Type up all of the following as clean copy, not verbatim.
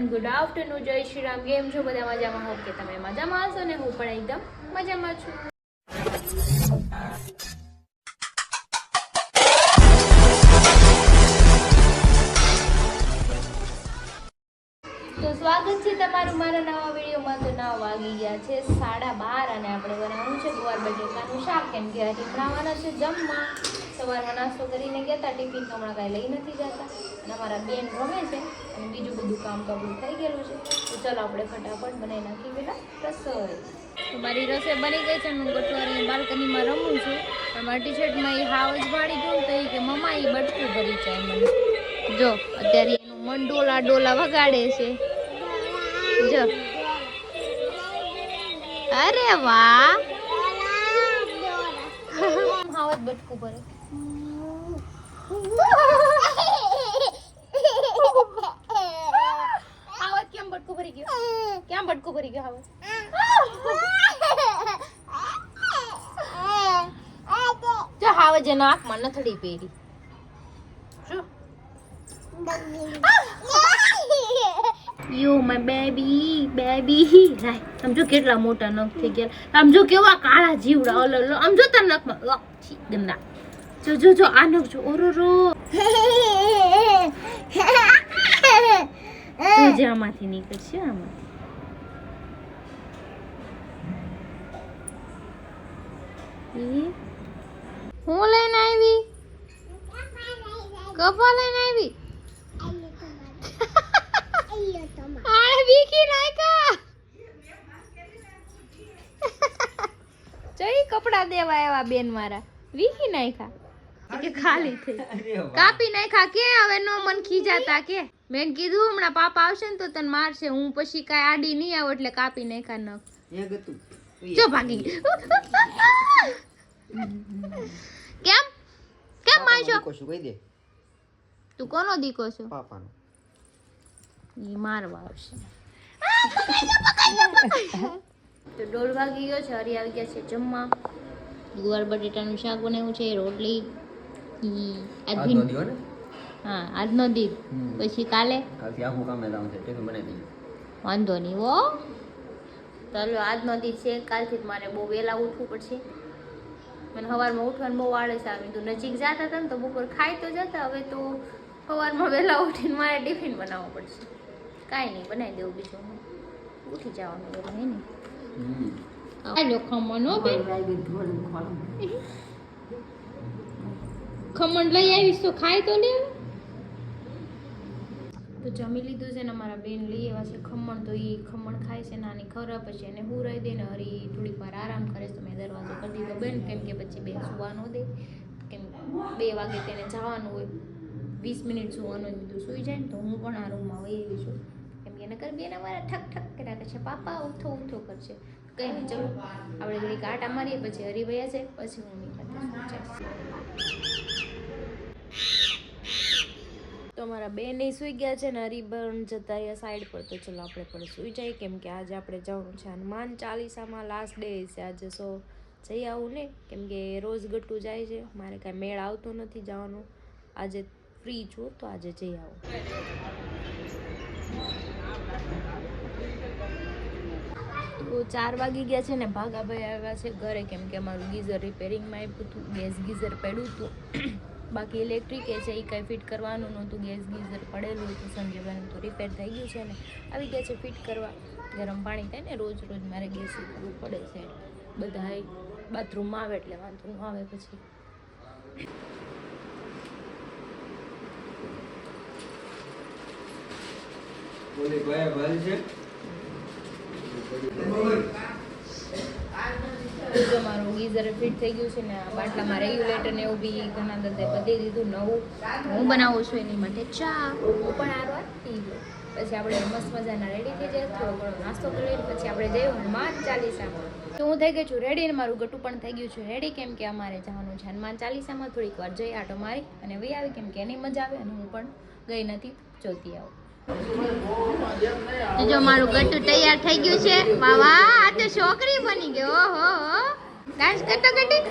Everyone, good afternoon, જય શ્રી રામ. કેમ છો બધા? મજામાં? હોપ કે તમે મજામાં હશો ને હું પણ એકદમ મજામાં છું. તો સ્વાગત છે તમારું મારા નવા વિડીયોમાં. તો 9 વાગી ગયા છે 12:30 અને આપણે બનાવવાનું છે ગુવાર બટેકાનું શાક. કેમ કે હજી બનાવવાના છે જમવા. સવારમાં નાસ્તો કરીને ગયા હતા, ટિફિન હમણાં કાંઈ લઈ નથી જતા અને અમારા બેન રમે છે અને બીજું બધું કામ કબૂલ થઈ ગયેલું છે. તો ચાલો આપણે ફટાફટ બનાવી નાખીએ પેલા રસોઈ. તો મારી રસોઈ બની ગઈ છે. હું ગટવારી બાલ્કનીમાં રમું છું પણ મારી ટી શર્ટમાં એ હાવ જ વાળી ગયું તો એ કે મમ્મા એ બટકું ભરી જાય મને. જો અત્યારે એનું મન ડોલા વગાડે છે. જો અરે વાહ, હાવ જ બટકું ભરે. હાવત કેમ બટકું ભરી ગયો? કેમ બટકું ભરી ગયો હાવત? જો હાવત જેનો આંખમાં નથડી પહેરી. યુ માય બેબી રાય. સમજો કેટલા મોટા નખ થઈ ગયા. સમજો કેવા કાળા જીવડા. ઓલો સમજો તાર નખમાં ગંદા. જો આ નખ જો. ઓરોરો જો આમાંથી નીકળશે. આમાંથી હું લઈને આવી? કપા લઈને આવી? કપડા દેવા આવ્યા બેન મારા. વીખી નાખ્યા કે ખાલી થઈ કાપી નાખ્યા કે હવે નો મન ખીજાતા કે મેં કીધું હમણાં પાપા આવશે ને તો તને મારશે. હું પછી કાંઈ આડી નહીં આવું એટલે કાપી નાખ્યા નખ. જો ભાગી કેમ મારશો? તું કોનો દીકો છો? પાપાનો. ઈ મારવા આવશે. તો 1:30 વાગી ગયો છે. હરી આવી ગયા છે જમવા. ગુવાર બટેટાનું શાક બનાવ્યું છે, રોટલી. હા, આજનો દી. પછી કાલથી આખું કામ લાવવાનું છે, ટિફિન બનાવી દઈએ. વાંધો નહીં હો. ચાલો આજનો દી છે. કાલથી મારે બહુ વહેલા ઉઠવું પડશે. મને સવારમાં ઉઠવાનું બહુ આળસ આવે. તો નજીક જતા હતા ને તો બપોર ખાઈ તો જતા. હવે તો સવારમાં વહેલા ઉઠીને મારે ટિફિન બનાવવું પડશે. કાંઈ નહીં, બનાવી દેવું. બીજું ઉઠી જવાનું એવું હે ને. ખમણ લઈ આવીશ તો ખાય તો લે. તો જમી લીધું છે ને મારા બેન લઈ આવ્યા છે ખમણ. તો એ ખમણ ખાય છે નાની ખરાબ પછી એને હુરાઈ દે ને હરી થોડીક વાર આરામ કરે. તો મેં દરવાજો કરી દીધો બેન, કેમ કે પછી બેન સુવા ન દે. કેમ 2 વાગે તેને જવાનું હોય, 20 મિનિટ સુવાનું હોય. બધું સુઈ જાય ને તો હું પણ આ રૂમમાં વહી આવી છું. કેમ કે એને કરી બેન અમારા ઠક કર્યા કરે છે. પાપા ઉઠો કરશે. કંઈ નહીં, ચલો આપણે ઘડીક આટા મારીએ પછી હરી વયા છે. પછી હું તો મારા બેન સુઈ ગયા છે ને હરી બન જતા રહ્યા સાઈડ પર. તો ચલો આપણે પણ સુઈ જઈએ. કેમ કે આજે આપણે જવાનું છે હનુમાન ચાલીસામાં લાસ્ટ ડે છે આજે. સો જઈ આવું ને, કેમ કે રોજ ગટ્ટુ જાય છે. મારે કાંઈ મેળ આવતો નથી જવાનું. આજે ફ્રી છું તો આજે જઈ આવું. તો 4 વાગી ગયા છે ને ભાગાભાઈ આવ્યા છે ઘરે. કેમ કે અમારું ગીઝર રિપેરિંગમાં આવ્યું હતું. ગેસ ગીઝર પડ્યું હતું. બાકી ઇલેક્ટ્રિક એ છે એ કંઈ ફિટ કરવાનું નહોતું. ગેસ ગીઝર પડેલું હતું. સંજયભાઈનું તો રિપેર થઈ ગયું છે ને આવી ગયા છે ફિટ કરવા. ગરમ પાણી થાય ને રોજ મારે ગેસ કરવું પડે છે. બધા બાથરૂમમાં આવે એટલે વાંધો ન આવે. પછી મારું ગીઝર ફિટ થઈ ગયું છે ને બાટલામાં રેગ્યુલેટર ને એવું બી ઘણા બધા બધી દીધું નવું. હું બનાવું છું એની માટે ચા. હું પણ આ વાત પી ગયો. પછી આપણે મસ્ત મજાના રેડી થઈ જાય. થોડો ઘણો નાસ્તો કરી પછી આપણે જઈએ હનુમાન ચાલીસામાં. તો હું થઈ ગઈ છું રેડી ને મારું ગટુ પણ થઈ ગયું છે રેડી. કેમ કે અમારે જવાનું છે હનુમાન ચાલીસામાં. થોડીક વાર જઈ આટો મારી અને વહી આવી. કેમ કે એની મજા આવે અને હું પણ ગઈ નથી, જોતી આવું. જો મારું ગટુ તૈયાર થઈ ગયું છે. વાહ, આ તો છોકરી બની ગઈ. ઓહો, ડાન્સ કરતો ગટી.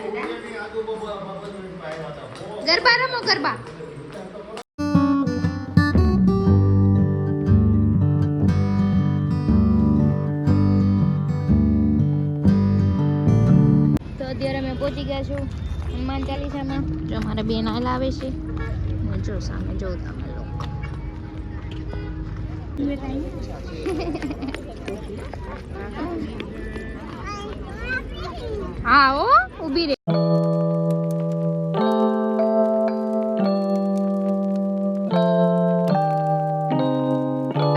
ગરબા રમો ગરબા. પાછું હનુમાન ચાલીસામાં જો અમારા બેન આવેલા આવે છે જો સામે જો તમે લોકો હા ઓ ઊભી રે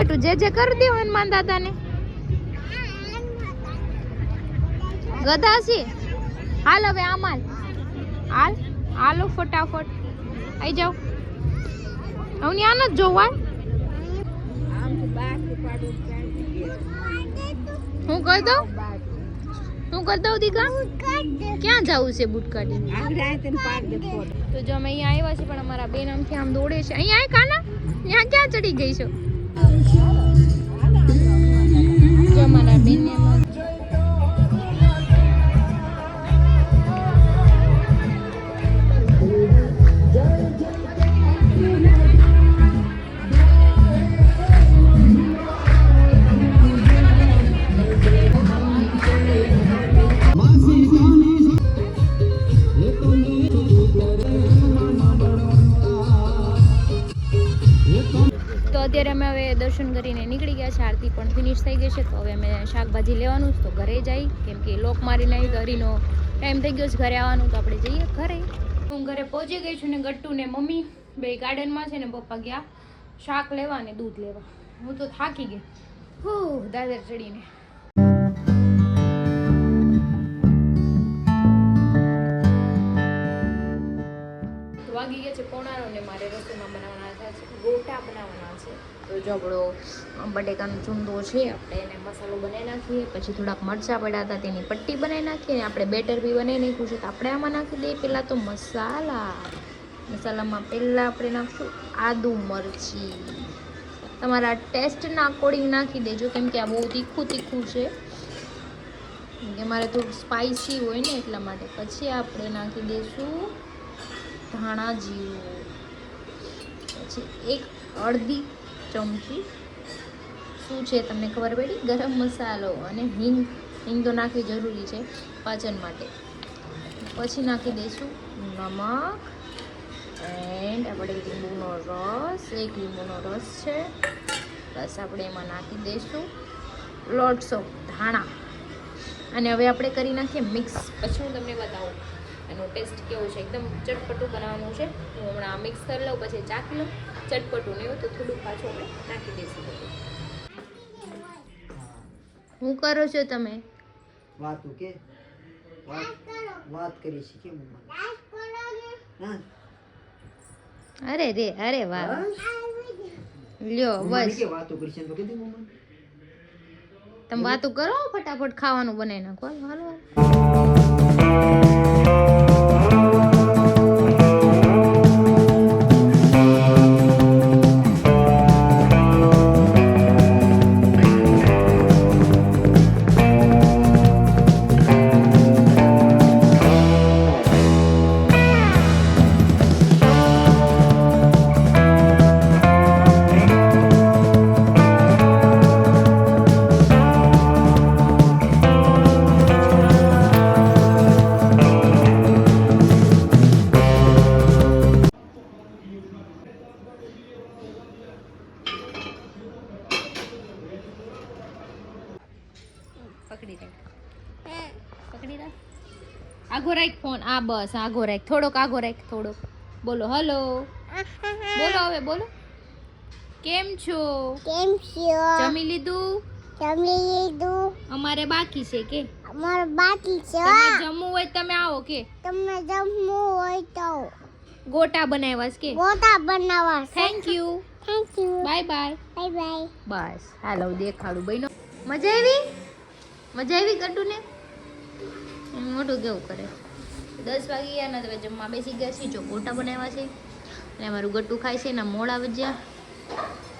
તું જે કરી દે હનુમાન દાદાને ગદાસી હાલ હવે આમાલ હાલો ફટાફટ આવી જાઓ હું ત્યાં નથી જોવા હું કરી દઉં દીકા ક્યાં જવું છે બૂટ કાઢી તો જો અમે અહીંયા આવ્યા છીએ પણ અમારા બેન આમથી આમ દોડે છે અહીંયા આય કાના ત્યાં ક્યાં ચડી ગઈ છો જો અમારા બેન અત્યારે અમે હવે દર્શન કરીને નીકળી ગયા છે આરતી પણ ફિનિશ થઈ ગઈ છે તો હવે અમે શાકભાજી લેવાનું તો ઘરે જઈ કેમ કે લોક મારીને આવી હરીનો ટાઈમ થઈ ગયો છે ઘરે આવવાનું તો આપણે જઈએ ઘરે હું ઘરે પહોંચી ગઈ છું ને ગટ્ટુ ને મમ્મી બે ગાર્ડનમાં છે ને પપ્પા ગયા શાક લેવા ને દૂધ લેવા હું તો થાકી ગઈ દાદર ચડીને વાગી ગયા છે પોણારો ને મારે રસોઈમાં બનાવવાના છે ગોટા બનાવવાના છે તો જો આપણો બટેકાનો ચૂંદો છે આપણે એને મસાલો બનાવી નાખીએ પછી થોડાક મરચાં પડ્યા હતા તેની પટ્ટી બનાવી નાખીએ આપણે બેટર બી બનાવી નાખ્યું છે તો આપણે આમાં નાખી દઈએ પહેલાં તો મસાલામાં પહેલાં આપણે નાખશું આદુ મરચી તમારા ટેસ્ટના અકોર્ડિંગ નાખી દેજો કેમ કે આ બહુ તીખું છે કે મારે થોડું સ્પાઇસી હોય ને એટલા માટે પછી આપણે નાખી દઈશું ધાણા જીરું પછી એક અડધી ચમચી શું છે તમને ખબર પડી ગરમ મસાલો અને હિંગ તો નાખવી જરૂરી છે પાચન માટે પછી નાખી દઈશું નમક એન્ડ આપણે લીંબુનો રસ એક લીંબુનો રસ છે બસ આપણે એમાં નાખી દઈશું લોટ્સ ઓફ ધાણા અને હવે આપણે કરી નાખીએ મિક્સ પછી હું તમને બતાવું એનો ટેસ્ટ કેવો છે એકદમ ચટપટું બનાવવાનું છે હું હમણાં મિક્સ કરી લઉં પછી ચાખી લઉં ચટપટું નહીં હોય તો થોડું પાછું આપણે નાખી દઈશું હું કરો છો તમે વાત કરી છે અરે રે અરે વાહ લ્યો બસ તમે વાતો કરો ફટાફટ ખાવાનું બનાવી નાખો હાલો પકડી રાખ આગો રાખ ફોન આ બસ આગો રાખ થોડોક આગો રાખ થોડોક બોલો હલો બોલો હવે બોલો કેમ છો જમી લીધું અમારે બાકી છે કે તમે જમવું હોય તમે આવો કે ગોટા બનાવ્યા કે થેન્ક યુ બાય બાય બસ હાલો દેખાડું બહેનો મજા આવી ગટ્ટુ ને મોટું કેવું કરે 10 વાગી ગયા ને હવે જમવા બેસી ગયા છીએ જો ગોટા બનાવ્યા છે અને અમારું ગટ્ટુ ખાય છે એના મોડા વજ્યા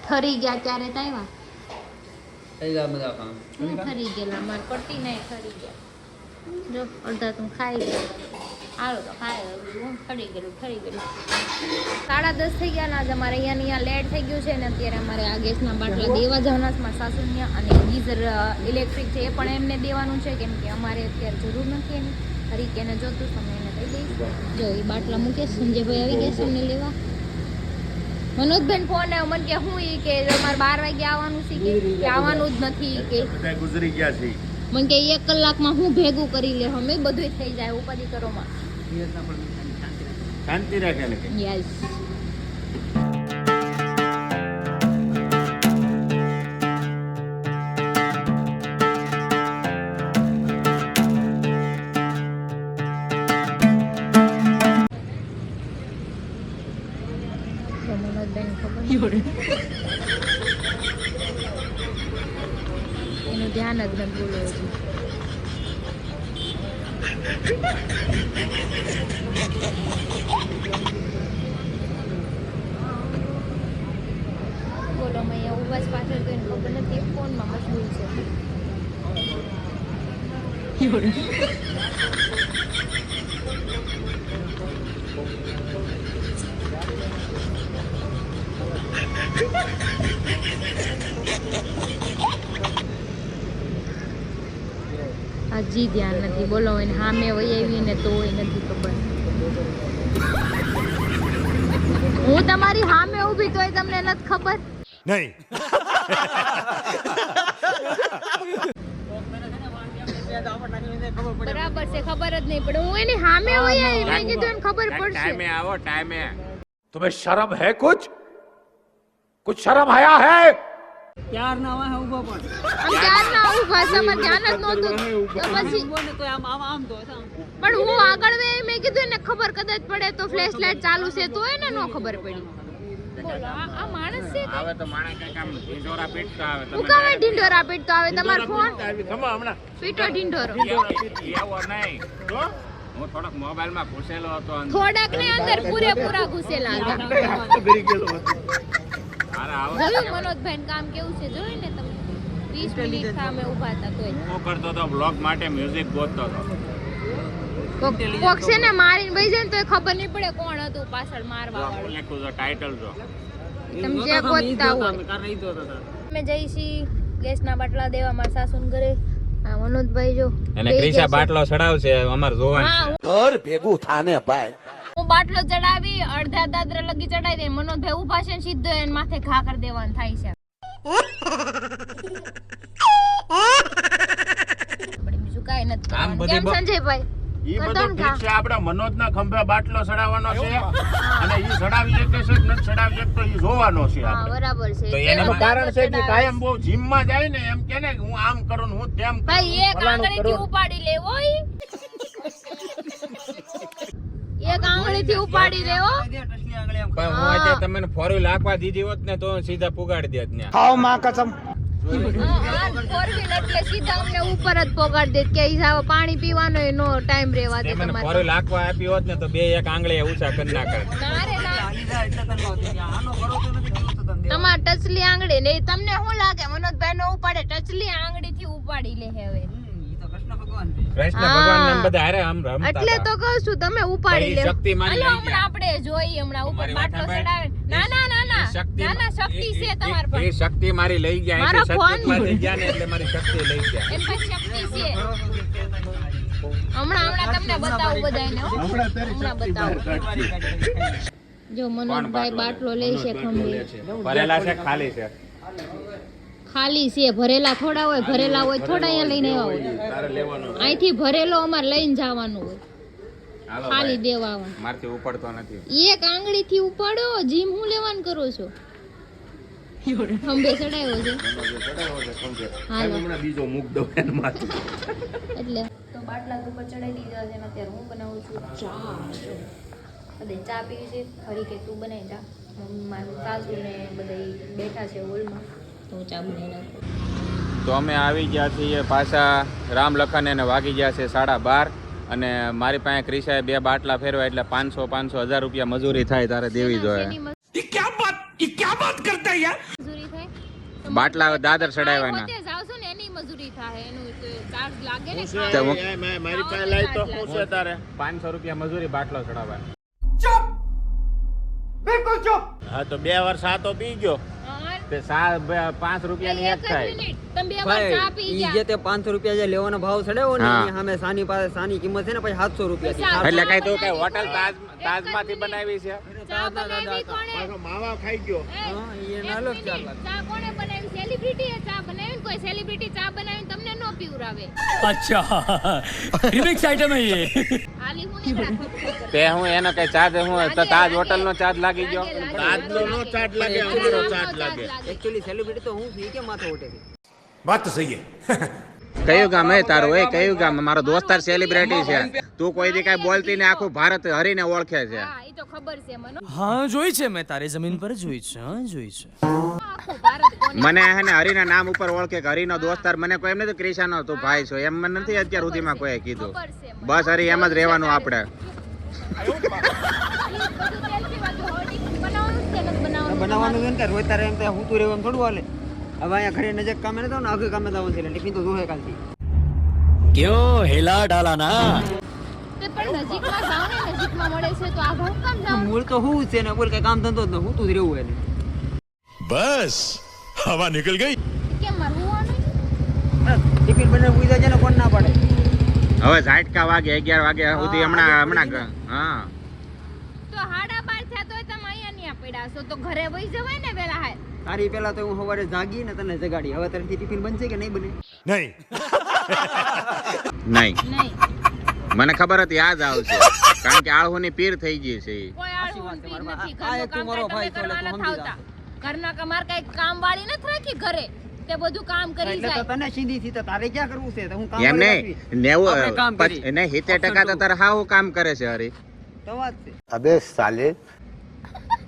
ઠરી ગયા ત્યારે ઠરી ગયેલા મારે પટ્ટી નહીં ઠરી ગયા જો અડધા તું ખાઈ ગયા હાલો તો ખાય ઠરી ગયેલું 10:30 થઈ ગયા ને આજે અમારે અહીંયા લેટ થઈ ગયું છે ને અત્યારે અમારે આ ગેસના બાટલા દેવા જવાના છે મારા સાસુને અને ગીઝર ઇલેક્ટ્રિક છે એ પણ એમને દેવાનું છે કેમ કે અમારે અત્યારે જરૂર નથી એની હરિકેને જોતું તમે એને કહી દઈશ. જો એ બાટલા મૂકે સંજયભાઈ આવી ગયા છે અમને લેવા. મનોજબેન ફોન આવ્યો મને કે હું ઈ કે તમારે 12 વાગે આવવાનું છે કે આવવાનું જ નથી કે બધા ગુજરી ગયા છે. મને કે 1 કલાકમાં હું ભેગું કરી લે અમે બધું થઈ જાય ઉપાધિ કરો માં શાંતિ રાખે ને કે યસ. એનું ધ્યાન જ નથી બોલો બોલો મેં અહીંયા ઉભા જ પાછળ તો એને ખબર નથી ફોનમાં મશગુલ છે. હજી ધ્યાન નથી બોલો એને સામે વહી આવી ને તો નથી ખબર. હું તમારી સામે ઊભી તોય તમને નથી ખબર નહીં. બરાબર છે ખબર જ નહીં પડે. હું એની સામે વહી આવી મેં કીધું એને ખબર પડશે. ટાઈમે આવો ટાઈમે. तुम्हें शर्म है कुछ शर्म आया है ત્યાર ના આવે ઉભો પણ આમ ક્યાં ના ઊભા છે મને ધ્યાન જ નહોતું તો પછી બોને તો આમ આમ આમ તો પણ હું આગળ વે મેં કીધું એને ખબર કદાચ પડે તો ફ્લેશ લાઈટ ચાલુ છે તો એને નો ખબર પડી. બોલો આ માણસ છે આવે તો માણસ કઈ કામ ઢીંઢોરા પીટતા આવે હું કામે ઢીંઢોરા પીટતો આવે તમારો ફોન ખમા હમણાં પીટો ઢીંઢોરો એવો નહીં તો હું થોડોક મોબાઈલ માં ઘુસેલો હતો થોડાક ને અંદર પૂરેપૂરા ઘુસેલા હતા. જોયું મનોજભાઈ કામ કેવું છે જોયું ને તમે 20 મિનિટ સામે ઊભા હતા તોય હું કરતો તો બ્લોગ માટે મ્યુઝિક ગોતતો હતો. કોક છે ને મારીને વઈ જાય ને તોય ખબર નહીં પડે કોણ હતું પાછળ મારવા વાળું. લખ્યું તો ટાઇટલ જો તમે જે ગોતતા હોય કર રહી તો હતા અમે જઈશી ગેસના બાટલા દેવા મારા સાસુને ઘરે. આ મનોજભાઈ જો અને ક્રિશા બાટલો ચડાવશે અમાર જોવાનું હા ઘર ભેગું થાને ભાઈ હું બાટલો ચડાવી અડધા દાદરા લગી ચડાવી દે મનોજભાઈ ઉભા છે ને સીધો એને માથે ઘા કરી દેવાનું થાય છે. પણ બીજું કાંઈ નથી આમ કરવાનું. બધી કેમ સંજયભાઈ ઈ બધું ઠીક છે. આપણે મનોજના ખંભે બાટલો ચડાવવાનો છે અને ઈ ચડાવી એક છે કે ન ચડાવી એક તો ઈ જોવાનો છે હા આપણે. બરાબર છે તો એનું એનામાં કારણ છે કે કાયમ બહુ જીમમાં જાય ને એમ કે ને કે હું આમ કરું ને હું તેમ કરું, ભાઈ એક ફલાણું આંગળીથી કરું. ઉપાડી લેવો ઈ. એક આંગળીથી ઉપાડી લેવો ટસલી આંગળી આમ પણ હું આજે તમને ફોરવી લાખવા દીધી હોત ને તો સીધા પુગાડી દેત ને ખાઓ માં કસમ ફોર વ્હીલ એટલે સીધા અમને ઉપર જ પોગાડી દેત કે હિસાબ પાણી પીવાનો નો ટાઈમ રહેવા દે મને તમારે. ફોરવી લાખવા આપી હોત ને તો બે એક આંગળી ઊંચા કરી નાખે. ના રે ના આલી જાય એટલે તને કહું છું, આનો કરો તો નથી કેવું તો તમને તમાર ટચલી આંગળી ને તમને શું લાગે મનોજભાઈ નો ઉપાડે ટચલી આંગળી થી ઉપાડી લે હવે ઈ તો કૃષ્ણ ભગવાન છે કૃષ્ણ હા. ભગવાન ને બધા હારે આમ રમતા એટલે તો હતા. કહું છું તમે ઉપાડી પણ લે ઈ શક્તિમાન લઈ ગયા. હમણાં આપણે જોઈ હમણાં ઉપર તમારી વાત બાટલો સાંભળ. ચડાવે ના ના ના ના શક્તિ ના ના શક્તિ છે તમાર એ પાસે શક્તિ મારી લઈ ગયા મારો એટલે ફોન. શક્તિ માંથી ગયા ને એટલે મારી શક્તિ લઈ ગયા. એમ પાસે શક્તિ છે હમણાં તમને બતાવું બધાને હો. હમણાં બતાવું જો મનોજભાઈ બાટલો લે છે ખંભે ભરેલા છે ખાલી છે ખાલી છે ભરેલા થોડા હોય ભરેલા હોય થોડા અહીંયા લઈને આવ્યા હોય તારે લેવાનો છે. અહીંથી ભરેલો અમારે લઈને જવાનું હોય હાલો ખાલી ભાઈ. દેવા આવવાનું. મારથી ઉપડતો નથી. એક આંગળી થી ઉપાડો જીમ હું લેવાનું કરો છો ખંભે ચડાવ્યો છે ચડાવ્યો છે ખંભે. હાલો. હમણાં બીજો મૂક દઉં એના માથે. એટલે તો બાટલા ઉપર ચડાવી દીધા છે અને અત્યારે હું બનાવું છું ચા. બધે ચા પીવી છે ફરી કે તું બનાવી ચા મમ્મી મારું સાસુ ને બધા બેઠા છે હોલમાં તો હું ચા બનાવી નાખું. તો અમે આવી ગયા છીએ પાછા રામ લખન એને વાગી ગયા છે 12:30 અને મારી પાસે ક્રિશાએ 2 બાટલા ફેરવા એટલે 500 રૂપિયા મજૂરી થાય તારે દેવી જોઈએ. શેની મજૂરી થાય? બાટલા દાદર ચડાવવાના. પોતે જાવ છો ને એની મજૂરી થાય એનું ચાર્જ લાગે ને તો હું- મારી પાસે લાય તો શું છે તારે 500 રૂપિયા મજૂરી બાટલો ચડાવવાનો. હા તો 2 વર્ષ આ તો પી ગયો હા, તે 5 રૂપિયાની એક થાય. તમે બે વાર ચા પી ઈ ગયા જે તે 500 રૂપિયા જે લેવાનો ભાવ ચડ્યો ને હા. એની સામે સાની પાસે સાની કિંમત છે ને પછી 700 રૂપિયા થી. સાત. એટલે કઈ તું કઈ હોટલ તાજમાંથી બનાવી છે? ચા બનાવી કોણે પાછો માવા ખાઈ ગયો. હા, ઈ એના એક અલગ મિનિટ, ચાલ લાગે. ચા કોણે બનાવી? સેલિબ્રિટીએ ચા બનાવી? કોઈ સેલિબ્રિટી ચા બનાવીને તમને નો પીવરાવે. अच्छा रिमिक्स आइटम है ये આલી હું નીકળા તે હું એનો કઈ ચાર્જ હું તો તાજ હોટલ નો ચાર્જ લાગી ગયો. તાજનો નો ચાટ લાગે, અમારો ચાટ લાગે. Actually celebrity તો હું છું, ઈ કેમ માથે ઉઠે છે? बात तो सही है કયું ગામ હે તારું? એ કયું ગામ? મારો દોસ્તાર સેલિબ્રિટી છે. તું કોઈ દી કઈ બોલતી ને આખું ભારત હરીને ઓળખે છે. હા ઈ તો ખબર છે મને. हाँ જોઈ છે મેં તારી જમીન પર જોઈ છે હા જોઈ છે આખું ભારત કોને મને હે ને હરીના નામ ઉપર ઓળખે કે હરીનો દોસ્તાર. મને કોઈ એમ નથી ક્રિશાનો તું ભાઈ છો એમ મને નથી અત્યાર સુધીમાં કોઈએ કીધું. ખબર છે મને. બસ હરી એમ જ રહેવાનું આપણે. બધું selfie વાળું હોર્ડિંગ બનાવવાનું છે કે નથી બનાવવાનું? બનાવવાનું છે ને તાર રોજ તારે એમ થાય હું તું રહેવું એમ થોડું હાલે. હવે અહીંયા ઘરે નજક કામે નતો ને આખે કામે જવાનું છે એટલે ટિફિન તો જોહે કાલથી. क्यों हिला डाला ना તે પણ નજીકમાં જાવ ને નજીકમાં મળે છે તો આ હું કામ જાવ? મૂળ તો હું જ છે ને બોલ કઈ કામ ધંધો જ ન હું તું જ રહેવું એને. बस हवा निकल गई કેમ મારું હોવાનું? ટિફિન બનાવી પૂછા છે ને કોણ ના પાડે. હવે ઝાટકા વાગે 11 વાગ્યા સુધી હમણાં હા તો 12:30 થયા તોય તમે અહીંયા ન્યા પડ્યા છો તો ઘરે વઈ જવાય ને વેલા હાય. તારી પેલા તો હું સવારે જાગી ને તને જગાડી. હવે તારીથી ટિફિન બનશે કે નહીં બને? नहीं નહીં નહીં મને ખબર હતી યાદ આવશે કારણ કે આળહુની પીર થઈ ગઈ છે ઈ. કોઈ આળું વાત છે પીર મારા નથી. આ એક ઘરનું તું મારો કામ ભાઈ કાંઈ છો તમે એટલે તું કરવા સમજી નથી આવતા. ઘરના કમાર કઈ કામ વાળી નથી રાખી ઘરે તે બધું કામ કરી એટલે તો જાય. તને સીધી થી તો તારે ક્યાં કરવું છે? તો હું કામ એમ વાળી નહીં રાખવી. આપણે કામ 90 કરી. નહીં 70% તો તારે હાવ કામ કરે છે હરી. તો વાત છે. अबे साले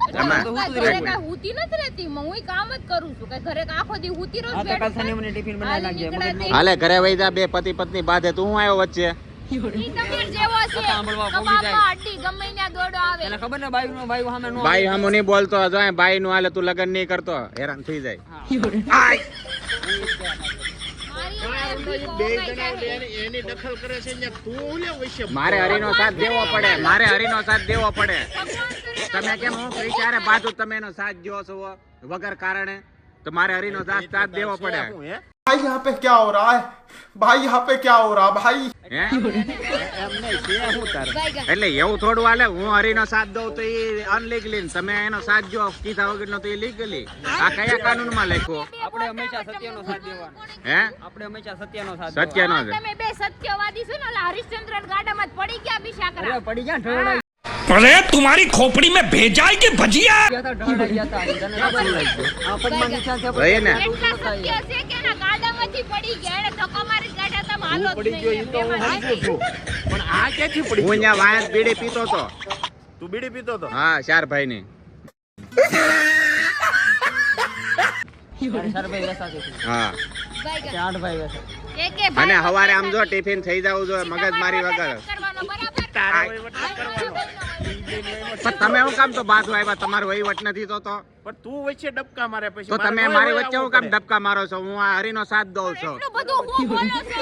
તમે- તો હું કાંઈ તું જ ઘરે રહેવું. કાંઈ હુતી નથી રહેતી હું કામ જ કરું છું કઈ ઘરે આખો દી હુતી રોજ હા તો કાલ સાંજે મને ટિફિન બનાવી હાલી નાખજે. નીકળે મગજમાં નહીં. હાલે ઘરે વઈ જા બે પતિ પત્ની બાધે તું હું આવ્યો વચ્ચે. ઈ તમીર જેવો છે સાંભળવા પોગી કબાબમાં જાય. હડ્ડી ગમે ત્યાં દોડો આવે. તને ખબર ને બાઈ સામે નો બાઈ હામું નહીં બોલતો જો બાઈ નું હાલે તું લગન નહીં કરતો હેરાન થઈ જાય. આય! મારી માએ ભીખો બે ઉગાઈ જણા જાય. એની દખલ કરે છે ને તું લે વૈશ્ય. મારે હરીનો સાથ દેવો પડે મારે હરીનો સાથ દેવો પડે. ભગવાન કરે તમે કેમ હું ક્યારે બાજુ તમે એનો સાથ જો છો વગર કારણે તો મારે હરીનો સાથ દેવો પડે. હું હે? भाई यहाँ पे क्या हो रहा है भाई यहाँ पे क्या हो रहा भाई હે એમ નહીં છે હું તાર. ગાય એટલે એવું થોડું હાલે હું હરીનો સાથ દઉં તો એ અનલીગલી તમે એનો સાથ જો કીધા વગર નો તો એ લીગલી. આ કયા કાનૂનમાં લખ્યો? આપણે હંમેશા સત્યનો સાથ દેવાનો. હે આપણે હંમેશા સત્યનો સાથ સત્યનો હા, છે. તમે બે સત્યવાદી છો ને ઓલા હરિશ્ચંદ્ર ગાડામાં જ પડી ગયા બિશા દેવાનો. કરા. અરે પડી ગયા ઢળડાઈ अरे तुम्हारी खोपड़ी में भेजा है कि भजिया ગયા તા ઢળડાઈ ગયા તા. તને ખબર લાગી. આ પગમાં નિશાન છે. ભાઈ ને એટલા સત્ય છે કે એના ગાડામાંથી પડી ગયા એને ધક્કો મારી ગાડા તમે હાલો જ પડી ગયો નહીં ઈ તો હું એમ. સમજુ છું. પણ આ ક્યાંથી પડી હું ગયો? ત્યાં વાયર બીડી પીતો તો. તું બીડી પીતો તો? હા 4 ભાઈ ની. મારે સરભાઈ વેસા છે. હા ગાય કે ગાય. 8 ભાઈ વેસા. એકે ભાઈ અને હવારે આમ જો નથી. ટિફિન થઈ જવું જોઈએ મગજ મારી વગર. કરવાનો બરાબર. તારો આય. વહીવટ નથી કરવાનો. પણ તમે હું કામ તો બાજુ આવ્યા તમારો વહીવટ નથી તો પણ તું વચ્ચે ડબકા મારે પછી તો મારે તમે નોય મારી હોય વચ્ચે હું આવવું કામ પડે. ધબકા મારો છો હું આ હરીનો સાથ દઉં છું. એટલું બધું હું બોલો છો પણ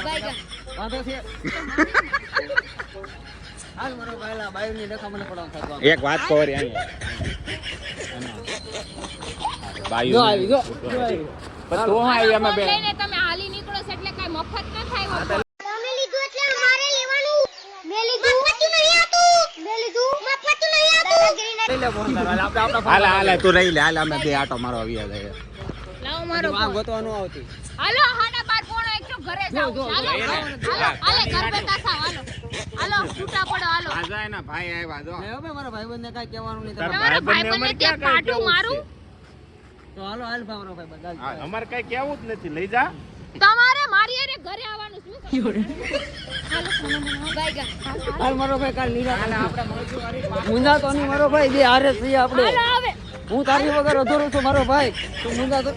ગાય ગાય. વાંધો છે. હાલ મારો પહેલા બાયુની ડખા મને પડાવ થતો. એક વાત કહો રે અહીંયા. બાયુ જો આવી જો આવી. પણ તું આવી અમે બે લઈને તમે હાલી નીકળો છો એટલે કઈ મફત ન થાય હોતું. તમે લીધું એટલે અમારે લેવાનું મેં લીધું મફતું નહીં આતું મેં લીધું મફતું નહીં આતું લઈ લે ફોન તારો. હાલ આપણે આપણા હાલે હાલે તું રહી લે હાલે અમે બે આટો મારો આવ્યા જાય. લાવો મારો આ ફોન. ગોતવા ન આવતી. હાલો 12:30 પોણો એક તો ઘરે જાવ જો, હાલો હાલો હાલે ઘર બેઠા થાવ હાલો હાલો છૂટા પડો હાલો આ જાય ને ભાઈ આવ્યા જો. લે હવે મારા ભાઈબંધને કાંઈ કહેવાનું નહીં. તારા તમારે. તમારા ભાઈબંધને ભાઈબંધને અમારે ત્યાં ક્યાં કાંઈ પાટું મારું તો હાલો હાલ મારો ભાઈબંધ હાલ. હા, અમારે કઈ કેવું જ નથી લઈ જા. તમારે મારી હારે ઘરે આવવાનું શું હાલો સોનો મને ગાય ગાય હાલ મારો ભાઈ કાલ નિરાંત મુંજાતો નહીં મારો ભાઈ બે હારે છીએ આપણે. હાલો આવે હું તારી વગર અધૂરો છું મારો ભાઈ તું મુંજાતો